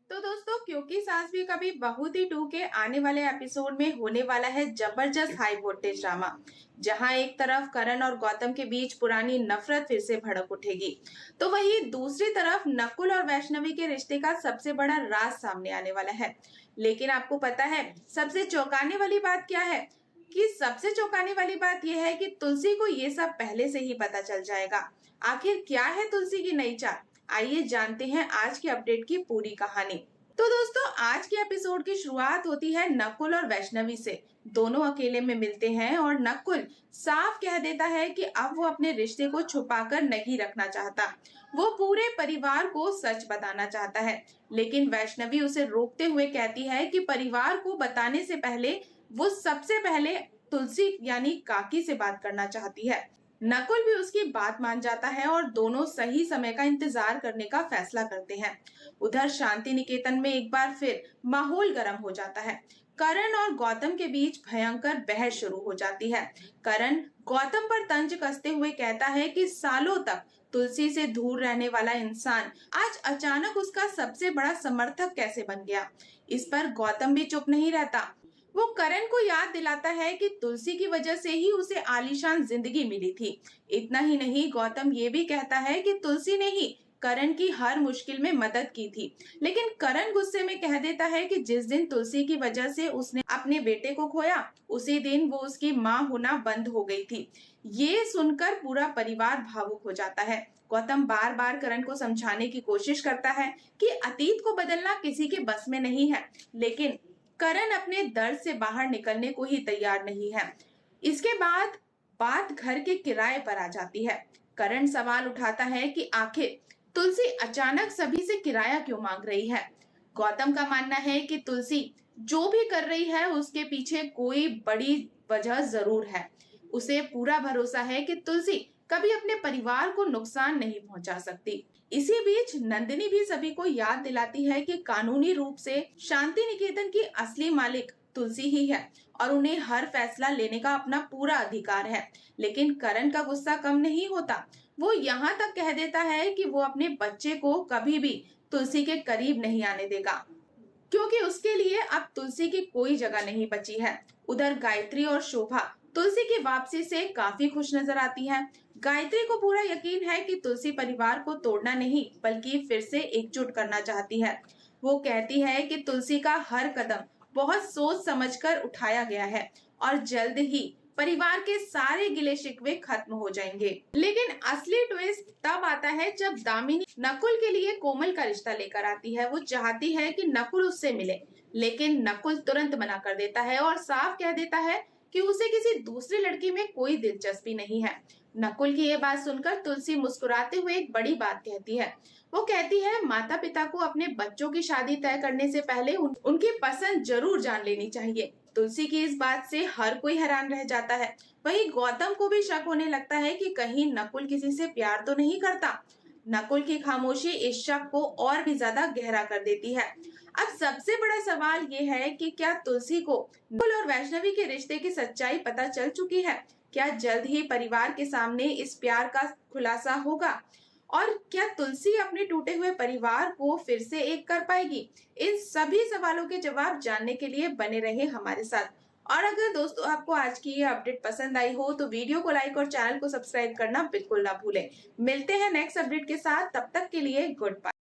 तो दोस्तों, क्योंकि सास भी कभी बहू थी 2 के आने वाले एपिसोड में होने वाला है जबरदस्त हाई वोल्टेज ड्रामा, जहां एक तरफ करण और गौतम के बीच पुरानी नफरत फिर से भड़क उठेगी, तो वहीं दूसरी तरफ नकुल और वैष्णवी के रिश्ते का सबसे बड़ा राज सामने आने वाला है। लेकिन आपको पता है सबसे चौंकाने वाली बात क्या है? कि सबसे चौंकाने वाली बात यह है कि तुलसी को ये सब पहले से ही पता चल जाएगा। आखिर क्या है तुलसी की नई चाल? आइए जानते हैं आज की अपडेट की पूरी कहानी। तो दोस्तों, आज के एपिसोड की शुरुआत होती है नकुल और वैष्णवी से। दोनों अकेले में मिलते हैं और नकुल साफ कह देता है कि अब वो अपने रिश्ते को छुपाकर नहीं रखना चाहता। वो पूरे परिवार को सच बताना चाहता है, लेकिन वैष्णवी उसे रोकते हुए कहती है कि परिवार को बताने से पहले वो सबसे पहले तुलसी यानी काकी से बात करना चाहती है। नकुल भी उसकी बात मान जाता है और दोनों सही समय का इंतजार करने का फैसला करते हैं। उधर शांति निकेतन में एक बार फिर माहौल गर्म हो जाता है। करण और गौतम के बीच भयंकर बहस शुरू हो जाती है। करण गौतम पर तंज कसते हुए कहता है कि सालों तक तुलसी से दूर रहने वाला इंसान आज अचानक उसका सबसे बड़ा समर्थक कैसे बन गया। इस पर गौतम भी चुप नहीं रहता। वो करण को याद दिलाता है कि तुलसी की वजह से ही उसे आलीशान जिंदगी मिली थी। इतना ही नहीं, गौतम ये भी कहता है कि तुलसी ने ही करण की हर मुश्किल में मदद की थी। लेकिन करण गुस्से में कह देता है कि जिस दिन तुलसी की वजह से उसने अपने बेटे को खोया, उसी दिन वो उसकी माँ होना बंद हो गई थी। ये सुनकर पूरा परिवार भावुक हो जाता है। गौतम बार बार करण को समझाने की कोशिश करता है कि अतीत को बदलना किसी के बस में नहीं है, लेकिन करण अपने दर्द से बाहर निकलने को ही तैयार नहीं है। इसके बाद बात घर के किराए पर आ जाती है। करण सवाल उठाता है कि आखिर तुलसी अचानक सभी से किराया क्यों मांग रही है। गौतम का मानना है कि तुलसी जो भी कर रही है उसके पीछे कोई बड़ी वजह जरूर है। उसे पूरा भरोसा है कि तुलसी कभी अपने परिवार को नुकसान नहीं पहुंचा सकती। इसी बीच नंदिनी भी सभी को याद दिलाती है कि कानूनी रूप से शांति निकेतन की असली मालिक तुलसी ही है और उन्हें हर फैसला लेने का अपना पूरा अधिकार है। लेकिन करण का गुस्सा कम नहीं होता। वो यहाँ तक कह देता है कि वो अपने बच्चे को कभी भी तुलसी के करीब नहीं आने देगा, क्योंकि उसके लिए अब तुलसी की कोई जगह नहीं बची है। उधर गायत्री और शोभा तुलसी की वापसी से काफी खुश नजर आती हैं। गायत्री को पूरा यकीन है कि तुलसी परिवार को तोड़ना नहीं बल्कि फिर से एकजुट करना चाहती है। वो कहती है कि तुलसी का हर कदम बहुत सोच समझकर उठाया गया है और जल्द ही परिवार के सारे गिले शिकवे खत्म हो जाएंगे। लेकिन असली ट्विस्ट तब आता है जब दामिनी नकुल के लिए कोमल का रिश्ता लेकर आती है। वो चाहती है कि नकुल उससे मिले, लेकिन नकुल तुरंत मना कर देता है और साफ कह देता है कि उसे किसी दूसरी लड़की में कोई दिलचस्पी नहीं है। नकुल की ये बात सुनकर तुलसी मुस्कुराते हुए एक बड़ी बात कहती है। वो कहती है माता पिता को अपने बच्चों की शादी तय करने से पहले उनकी पसंद जरूर जान लेनी चाहिए। तुलसी की इस बात से हर कोई हैरान रह जाता है। वहीं गौतम को भी शक होने लगता है कि कहीं नकुल किसी से प्यार तो नहीं करता। नकुल की खामोशी इस शक को और भी ज्यादा गहरा कर देती है। अब सबसे बड़ा सवाल ये है कि क्या तुलसी को नकुल और वैष्णवी के रिश्ते की सच्चाई पता चल चुकी है? क्या जल्द ही परिवार के सामने इस प्यार का खुलासा होगा? और क्या तुलसी अपने टूटे हुए परिवार को फिर से एक कर पाएगी? इन सभी सवालों के जवाब जानने के लिए बने रहे हमारे साथ। और अगर दोस्तों आपको आज की ये अपडेट पसंद आई हो तो वीडियो को लाइक और चैनल को सब्सक्राइब करना बिल्कुल ना भूलें। मिलते हैं नेक्स्ट अपडेट के साथ, तब तक के लिए गुड बाय।